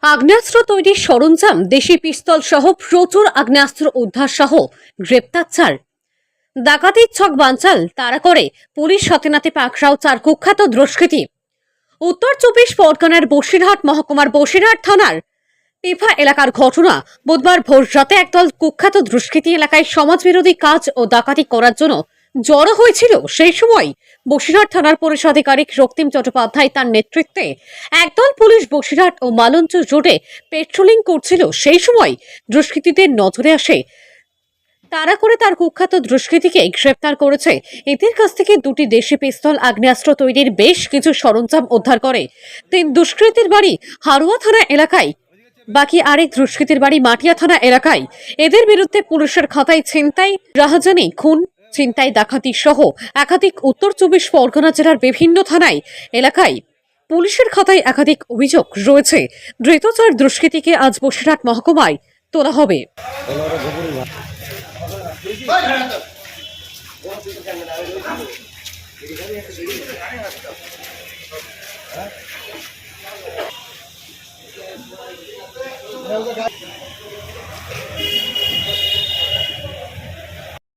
আগ্নেয়াস্ত্র তৈরির সরঞ্জাম, দেশি পিস্তল সহ প্রচুর আগ্নেয়াস্ত্র উদ্ধার সহ গ্রেপ্তার 4। ডাকাতির ছক বানচাল তাড়া করে পুলিশ, হাতে নাতে পাকড়াও 4 কুখ্যাত দুষ্কৃতী। উত্তর 24 পরগনার বসিরহাট মহকুমার বসিরহাট থানার পিফা এলাকার ঘটনা। বুধবার ভোর রাতে একদল কুখ্যাত দুষ্কৃতী এলাকায় সমাজবিরোধী কাজ ও ডাকাতি করার জন্য জড়ো হয়েছিল। সেই সময় বসিরহাট থানার পুলিশ আধিকারিক রক্তিম চট্টোপাধ্যায় তার নেতৃত্বে একদল পুলিশ বসিরহাট ও মালঞ্চ রোডে পেট্রোলিং করছিল। সেই সময় দুষ্কৃতীদের নজরে আসে, তারা করে তার কুখ্যাত দুষ্কৃতীকে গ্রেপ্তার করেছে। এদের কাছ থেকে 2টি দেশি পিস্তল, আগ্নেয়াস্ত্র তৈরির বেশ কিছু সরঞ্জাম উদ্ধার করে। 3 দুষ্কৃতীর বাড়ি হারুয়া থানা এলাকায়, বাকি আরেক দুষ্কৃতীর বাড়ি মাটিয়া থানা এলাকায়। এদের বিরুদ্ধে পুলিশের খাতায় ছিনতাই, রাহাজানি, খুন, ছিনতাই, ডাকাতি সহ একাধিক উত্তর 24 পরগনা জেলার বিভিন্ন থানায় এলাকায় পুলিশের খাতায় একাধিক অভিযোগ রয়েছে। ধৃত 4 দুষ্কৃতীকে আজ বসিরহাট মহকুমায় তোলা হবে।